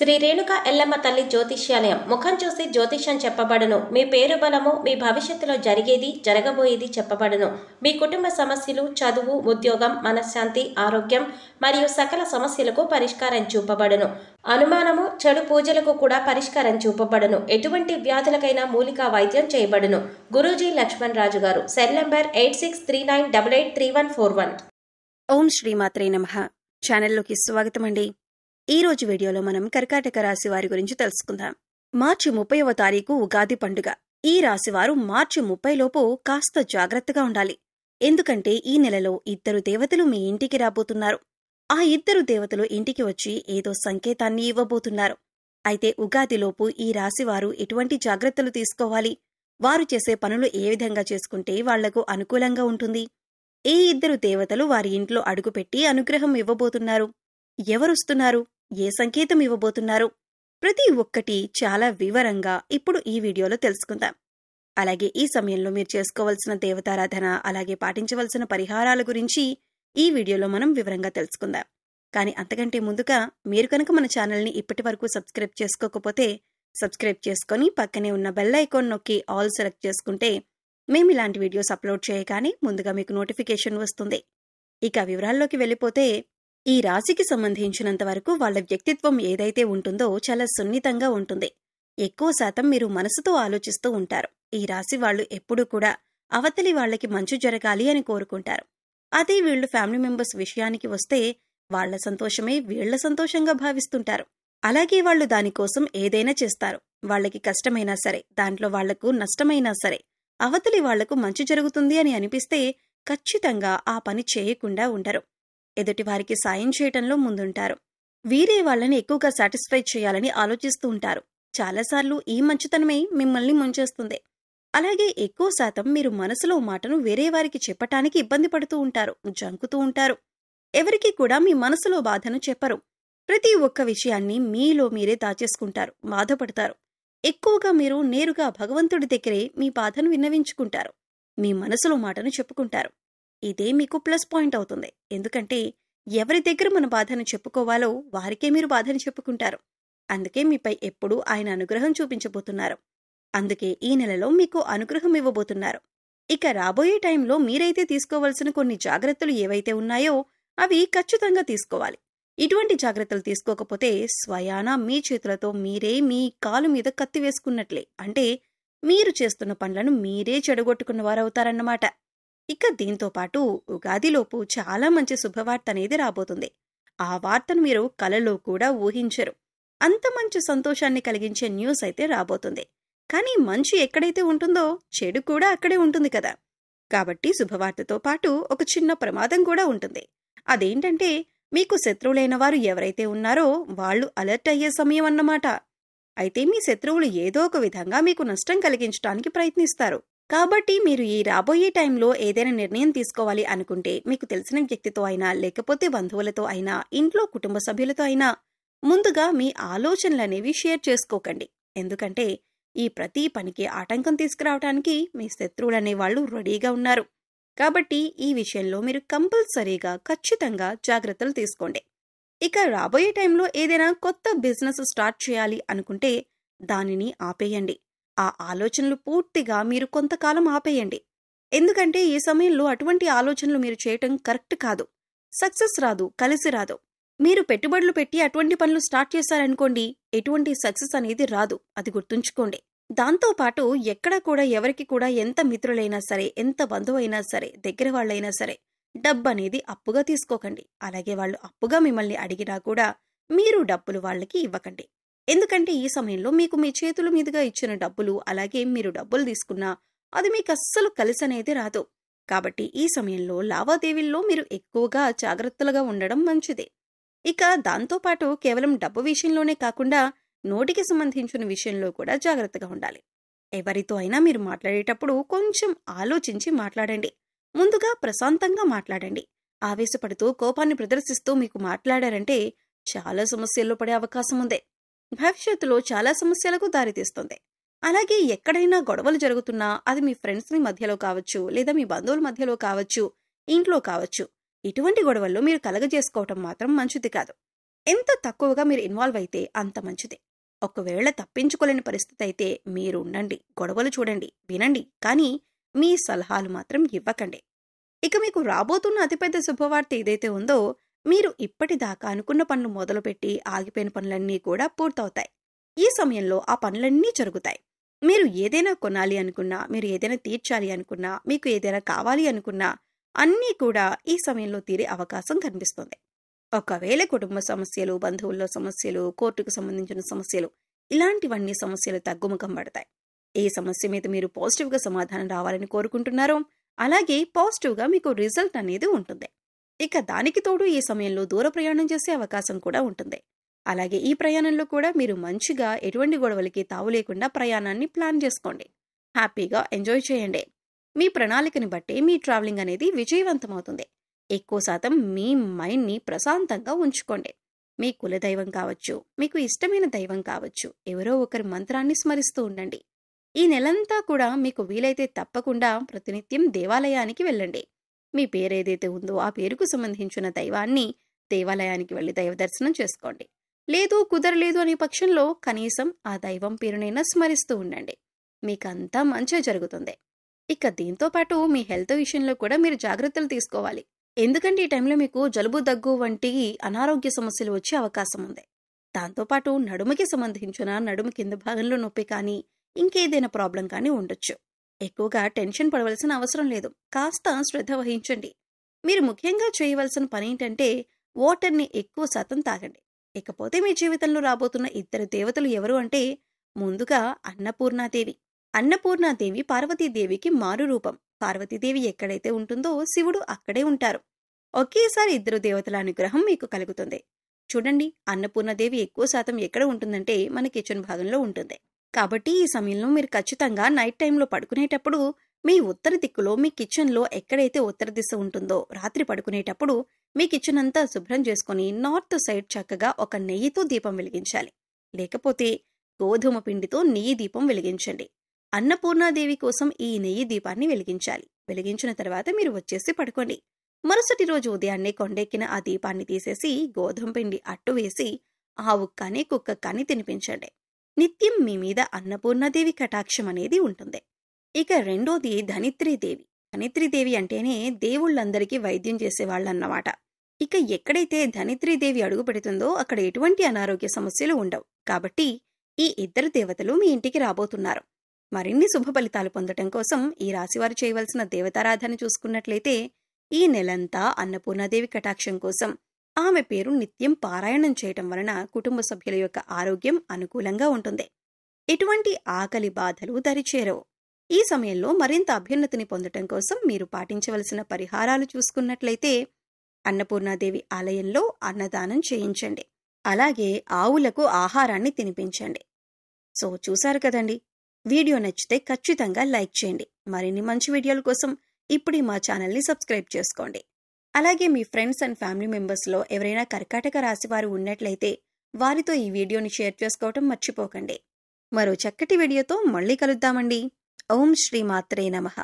శ్రీ రేణుక ఎల్లమ్మ తల్లి జ్యోతిష్యాలయం ముఖం చూసి జ్యోతిష్యం చెప్పబడును. మీ పేరు బలము, మీ భవిష్యత్తులో జరిగేది జరగబోయేది చెప్పబడును. మీ కుటుంబ సమస్యలు, చదువు, ఉద్యోగం, మనశ్శాంతి, ఆరోగ్యం మరియు సకల సమస్యలకు పరిష్కారం చూపబడును. అనుమానము, చెడు పూజలకు కూడా పరిష్కారం చూపబడును. ఎటువంటి వ్యాధులకైనా మూలికా వైద్యం చేయబడును. గురూజీ లక్ష్మణ్ రాజు గారు. Cell number 8639883141. ఓం శ్రీమాత్రే నమః. ఛానల్లోకి స్వాగతం అండి. ఈ రోజు వీడియోలో మనం కర్కాటక రాశి వారి గురించి తెలుసుకుందాం. మార్చి 30వ తారీఖు ఉగాది పండుగ. ఈ రాశివారు మార్చి 30 లోపు కాస్త జాగ్రత్తగా ఉండాలి. ఎందుకంటే ఈ నెలలో 2 దేవతలు మీ ఇంటికి రాబోతున్నారు. ఆ 2 దేవతలు ఇంటికి వచ్చి ఏదో సంకేతాన్ని ఇవ్వబోతున్నారు. అయితే ఉగాదిలోపు ఈ రాశివారు ఎటువంటి జాగ్రత్తలు తీసుకోవాలి, వారు చేసే పనులు ఏ విధంగా చేసుకుంటే వాళ్లకు అనుకూలంగా ఉంటుంది, ఏ 2 దేవతలు వారి ఇంట్లో అడుగుపెట్టి అనుగ్రహం ఇవ్వబోతున్నారు, ఎవరొస్తున్నారు, ఏ సంకేతం ఇవ్వబోతున్నారు, ప్రతి ఒక్కటి చాలా వివరంగా ఇప్పుడు ఈ వీడియోలో తెలుసుకుందాం. అలాగే ఈ సమయంలో మీరు చేసుకోవలసిన దేవతారాధన, అలాగే పాటించవలసిన పరిహారాల గురించి ఈ వీడియోలో మనం వివరంగా తెలుసుకుందాం. కానీ అంతకంటే ముందుగా మీరు కనుక మన ఛానల్ని ఇప్పటి వరకు సబ్స్క్రైబ్ చేసుకోకపోతే సబ్స్క్రైబ్ చేసుకుని పక్కనే ఉన్న బెల్ ఐకాన్ నొక్కి ఆల్ సెలెక్ట్ చేసుకుంటే మేము ఇలాంటి వీడియోస్ అప్లోడ్ చేయగానే ముందుగా మీకు నోటిఫికేషన్ వస్తుంది. ఇక వివరాల్లోకి వెళ్ళిపోతే, ఈ రాశికి సంబంధించినంత వరకు వాళ్ల వ్యక్తిత్వం ఏదైతే ఉంటుందో చాలా సున్నితంగా ఉంటుంది. ఎక్కువ శాతం మీరు మనసుతో ఆలోచిస్తూ ఉంటారు. ఈ రాశి వాళ్లు ఎప్పుడూ కూడా అవతలి వాళ్లకి మంచి జరగాలి అని కోరుకుంటారు. అదే వీళ్లు ఫ్యామిలీ మెంబర్స్ విషయానికి వస్తే వాళ్ల సంతోషమే వీళ్ల సంతోషంగా భావిస్తుంటారు. అలాగే వాళ్లు దానికోసం ఏదైనా చేస్తారు. వాళ్లకి కష్టమైనా సరే, దాంట్లో వాళ్లకు నష్టమైనా సరే, అవతలి వాళ్లకు మంచి జరుగుతుంది అని అనిపిస్తే ఖచ్చితంగా ఆ పని చేయకుండా ఉండరు. ఎదుటివారికి సాయం చేయటంలో ముందుంటారు. వీరే వాళ్లని ఎక్కువగా సాటిస్ఫై చేయాలని ఆలోచిస్తూ ఉంటారు. చాలాసార్లు ఈ మంచితనమే మిమ్మల్ని ముంచేస్తుంది. అలాగే ఎక్కువ శాతం మీరు మనసులో మాటను వేరే వారికి చెప్పటానికి ఇబ్బంది పడుతూ ఉంటారు, జంకుతూ ఉంటారు. ఎవరికీ కూడా మీ మనసులో బాధను చెప్పరు. ప్రతి ఒక్క విషయాన్ని మీలో మీరే దాచేసుకుంటారు, బాధపడతారు. ఎక్కువగా మీరు నేరుగా భగవంతుడి దగ్గరే మీ బాధను విన్నవించుకుంటారు, మీ మనసులో మాటను చెప్పుకుంటారు. ఇదే మీకు ప్లస్ పాయింట్ అవుతుంది. ఎందుకంటే ఎవరి దగ్గర మన బాధను చెప్పుకోవాలో వారికే మీరు బాధను చెప్పుకుంటారు. అందుకే మీపై ఎప్పుడూ ఆయన అనుగ్రహం చూపించబోతున్నారు. అందుకే ఈ నెలలో మీకు అనుగ్రహం ఇవ్వబోతున్నారు. ఇక రాబోయే టైంలో మీరైతే తీసుకోవలసిన కొన్ని జాగ్రత్తలు ఏవైతే ఉన్నాయో అవి ఖచ్చితంగా తీసుకోవాలి. ఇటువంటి జాగ్రత్తలు తీసుకోకపోతే స్వయాన మీ చేతులతో మీరే మీ కాలు మీద కత్తి వేసుకున్నట్లే. అంటే మీరు చేస్తున్న పనులను మీరే చెడగొట్టుకున్న వారవుతారన్నమాట. ఇక దీంతో పాటు ఉగాదిలోపు చాలా మంచి శుభవార్త అనేది రాబోతుంది. ఆ వార్తను మీరు కలలో కూడా ఊహించరు. అంత మంచి సంతోషాన్ని కలిగించే న్యూస్ అయితే రాబోతుంది. కానీ మంచి ఎక్కడైతే ఉంటుందో చెడు కూడా అక్కడే ఉంటుంది కదా. కాబట్టి శుభవార్తతో పాటు ఒక చిన్న ప్రమాదం కూడా ఉంటుంది. అదేంటంటే మీకు శత్రువులైన వారు ఎవరైతే ఉన్నారో వాళ్లు అలర్ట్ అయ్యే సమయం అన్నమాట. అయితే మీ శత్రువులు ఏదో ఒక విధంగా మీకు నష్టం కలిగించడానికి ప్రయత్నిస్తారు. కాబట్టి మీరు ఈ రాబోయే టైంలో ఏదైనా నిర్ణయం తీసుకోవాలి అనుకుంటే మీకు తెలిసిన వ్యక్తితో అయినా, లేకపోతే బంధువులతో అయినా, ఇంట్లో కుటుంబ సభ్యులతో అయినా ముందుగా మీ ఆలోచనలనేవి షేర్ చేసుకోకండి. ఎందుకంటే ఈ ప్రతి పనికి ఆటంకం తీసుకురావడానికి మీ శత్రువులనే వాళ్ళు రెడీగా ఉన్నారు. కాబట్టి ఈ విషయంలో మీరు కంపల్సరీగా ఖచ్చితంగా జాగ్రత్తలు తీసుకోండి. ఇక రాబోయే టైంలో ఏదైనా కొత్త బిజినెస్ స్టార్ట్ చేయాలి అనుకుంటే దానిని ఆపేయండి. ఆ ఆలోచనలు పూర్తిగా మీరు కొంతకాలం ఆపేయండి. ఎందుకంటే ఈ సమయంలో అటువంటి ఆలోచనలు మీరు చేయటం కరెక్ట్ కాదు. సక్సెస్ రాదు, కలిసి రాదు. మీరు పెట్టుబడులు పెట్టి అటువంటి పనులు స్టార్ట్ చేశారనుకోండి, ఎటువంటి సక్సెస్ అనేది రాదు. అది గుర్తుంచుకోండి. దాంతోపాటు ఎక్కడా కూడా ఎవరికి కూడా ఎంత మిత్రులైనా సరే, ఎంత బంధువైనా సరే, దగ్గర వాళ్ళైనా సరే డబ్బనేది అప్పుగా తీసుకోకండి. అలాగే వాళ్ళు అప్పుగా మిమ్మల్ని అడిగినా కూడా మీరు డబ్బులు వాళ్ళకి ఇవ్వకండి. ఎందుకంటే ఈ సమయంలో మీకు మీ చేతుల మీదుగా ఇచ్చిన డబ్బులు, అలాగే మీరు డబ్బులు తీసుకున్నా అది మీకు అస్సలు కలిసనేది రాదు. కాబట్టి ఈ సమయంలో లావాదేవీల్లో మీరు ఎక్కువగా జాగ్రత్తలుగా ఉండడం మంచిది. ఇక దాంతోపాటు కేవలం డబ్బు విషయంలోనే కాకుండా నోటికి సంబంధించిన విషయంలో కూడా జాగ్రత్తగా ఉండాలి. ఎవరితో అయినా మీరు మాట్లాడేటప్పుడు కొంచెం ఆలోచించి మాట్లాడండి. ముందుగా ప్రశాంతంగా మాట్లాడండి. ఆవేశపడుతూ కోపాన్ని ప్రదర్శిస్తూ మీకు మాట్లాడారంటే చాలా సమస్యల్లో పడే అవకాశం ఉంది. భవిష్యత్తులో చాలా సమస్యలకు దారితీస్తుంది. అలాగే ఎక్కడైనా గొడవలు జరుగుతున్నా అది మీ ఫ్రెండ్స్ మధ్యలో కావచ్చు, లేదా మీ బంధువుల మధ్యలో కావచ్చు, ఇంట్లో కావచ్చు, ఇటువంటి గొడవల్లో మీరు కలగజేసుకోవటం మాత్రం మంచిది కాదు. ఎంత తక్కువగా మీరు ఇన్వాల్వ్ అయితే అంత మంచిది. ఒకవేళ తప్పించుకోలేని పరిస్థితి అయితే మీరు ఉండండి, గొడవలు చూడండి, వినండి, కానీ మీ సలహాలు మాత్రం ఇవ్వకండి. ఇక మీకు రాబోతున్న అతిపెద్ద శుభవార్త ఏదైతే ఉందో, మీరు ఇప్పటిదాకా అనుకున్న పనులు మొదలుపెట్టి ఆగిపోయిన పనులన్నీ కూడా పూర్తవుతాయి. ఈ సమయంలో ఆ పనులన్నీ జరుగుతాయి. మీరు ఏదైనా కొనాలి అనుకున్నా, మీరు ఏదైనా తీర్చాలి అనుకున్నా, మీకు ఏదైనా కావాలి అనుకున్నా అన్నీ కూడా ఈ సమయంలో తీరే అవకాశం కనిపిస్తుంది. ఒకవేళ కుటుంబ సమస్యలు, బంధువుల్లో సమస్యలు, కోర్టుకు సంబంధించిన సమస్యలు, ఇలాంటివన్నీ సమస్యలు తగ్గుముఖం పడతాయి. ఏ సమస్య మీద మీరు పాజిటివ్గా సమాధానం రావాలని కోరుకుంటున్నారో అలాగే పాజిటివ్గా మీకు రిజల్ట్ అనేది ఉంటుంది. ఇక దానికి తోడు ఈ సమయంలో దూర ప్రయాణం చేసే అవకాశం కూడా ఉంటుంది. అలాగే ఈ ప్రయాణంలో కూడా మీరు మంచిగా ఎటువంటి గొడవలకి తావు లేకుండా ప్రయాణాన్ని ప్లాన్ చేసుకోండి. హ్యాపీగా ఎంజాయ్ చేయండి. మీ ప్రణాళికని బట్టి మీ ట్రావెలింగ్ అనేది విజయవంతమవుతుంది. ఎక్కువ శాతం మీ మైండ్ని ప్రశాంతంగా ఉంచుకోండి. మీ కులదైవం కావచ్చు, మీకు ఇష్టమైన దైవం కావచ్చు, ఎవరో ఒకరి మంత్రాన్ని స్మరిస్తూ ఉండండి. ఈ నెలంతా కూడా మీకు వీలైతే తప్పకుండా ప్రతినిత్యం దేవాలయానికి వెళ్ళండి. మీ పేరేదైతే ఉందో ఆ పేరుకు సంబంధించిన దైవాన్ని దేవాలయానికి వెళ్ళి దైవ దర్శనం చేసుకోండి. లేదు కుదరలేదు అనే పక్షంలో కనీసం ఆ దైవం పేరునైనా స్మరిస్తూ ఉండండి. మీకంతా మంచి జరుగుతుంది. ఇక దీంతో పాటు మీ హెల్త్ విషయంలో కూడా మీరు జాగ్రత్తలు తీసుకోవాలి. ఎందుకంటే ఈ టైంలో మీకు జలుబు, దగ్గు వంటి అనారోగ్య సమస్యలు వచ్చే అవకాశం ఉంది. దాంతోపాటు నడుముకి సంబంధించిన నడుము కింద భాగంలో నొప్పి కానీ ఇంకేదైనా ప్రాబ్లం కానీ ఉండొచ్చు. ఎక్కువగా టెన్షన్ పడవలసిన అవసరం లేదు. కాస్త శ్రద్ధ వహించండి. మీరు ముఖ్యంగా చేయవలసిన పని ఏంటంటే వాటర్ని ఎక్కువ శాతం తాగండి. ఇకపోతే మీ జీవితంలో రాబోతున్న ఇద్దరు దేవతలు ఎవరు అంటే, ముందుగా అన్నపూర్ణాదేవి. అన్నపూర్ణాదేవి పార్వతీదేవికి మారు రూపం. పార్వతీదేవి ఎక్కడైతే ఉంటుందో శివుడు అక్కడే ఉంటారు. ఒకేసారి ఇద్దరు దేవతల అనుగ్రహం మీకు కలుగుతుంది. చూడండి, అన్నపూర్ణాదేవి ఎక్కువ శాతం ఎక్కడ ఉంటుందంటే మన కిచెన్ భాగంలో ఉంటుంది. కాబట్టి ఈ సమయంలో మీరు ఖచ్చితంగా నైట్ టైంలో పడుకునేటప్పుడు మీ ఉత్తర దిక్కులో మీ కిచెన్లో ఎక్కడైతే ఉత్తర దిశ ఉంటుందో రాత్రి పడుకునేటప్పుడు మీ కిచెన్ అంతా శుభ్రం చేసుకుని నార్త్ సైడ్ చక్కగా ఒక నెయ్యితో దీపం వెలిగించాలి. లేకపోతే గోధుమ పిండితో నెయ్యి దీపం వెలిగించండి. అన్నపూర్ణాదేవి కోసం ఈ నెయ్యి దీపాన్ని వెలిగించాలి. వెలిగించిన తర్వాత మీరు వచ్చేసి పడుకోండి. మరుసటి రోజు ఉదయాన్నే కొండెక్కిన ఆ దీపాన్ని తీసేసి గోధుమ పిండి అట్టు వేసి ఆవుకు కానీ కుక్కకు కానీ తినిపించండి. నిత్యం మీ మీద అన్నపూర్ణాదేవి కటాక్షం అనేది ఉంటుంది. ఇక రెండోది ధనిత్రీదేవి. ధనిత్రీదేవి అంటేనే దేవుళ్ళందరికీ వైద్యం చేసేవాళ్ళన్నమాట. ఇక ఎక్కడైతే ధనిత్రీదేవి అడుగు పెడుతుందో అక్కడ ఎటువంటి అనారోగ్య సమస్యలు ఉండవు. కాబట్టి ఈ ఇద్దరు దేవతలు మీ ఇంటికి రాబోతున్నారు. మరిన్ని శుభ ఫలితాలు పొందటం కోసం ఈ రాశివారు చేయవలసిన దేవతారాధన చూసుకున్నట్లయితే ఈ నెలంతా అన్నపూర్ణాదేవి కటాక్షం కోసం ఆమె పేరు నిత్యం పారాయణం చేయటం వలన కుటుంబ సభ్యుల యొక్క ఆరోగ్యం అనుకూలంగా ఉంటుంది. ఎటువంటి ఆకలి బాధలు దరిచేరవు. ఈ సమయంలో మరింత అభ్యున్నతిని పొందటం కోసం మీరు పాటించవలసిన పరిహారాలు చూసుకున్నట్లయితే అన్నపూర్ణాదేవి ఆలయంలో అన్నదానం చేయించండి. అలాగే ఆవులకు ఆహారాన్ని తినిపించండి. సో చూశారు కదండి, వీడియో నచ్చితే ఖచ్చితంగా లైక్ చేయండి. మరిన్ని మంచి వీడియోల కోసం ఇప్పుడే మా ఛానల్ని సబ్స్క్రైబ్ చేసుకోండి. అలాగే మీ ఫ్రెండ్స్ అండ్ ఫ్యామిలీ మెంబర్స్లో ఎవరైనా కర్కాటక రాశి వారు ఉన్నట్లయితే వారితో ఈ వీడియోని షేర్ చేసుకోవటం మర్చిపోకండి. మరో చక్కటి వీడియోతో మళ్ళీ కలుద్దామండి. ఓం శ్రీ మాత్రే నమః.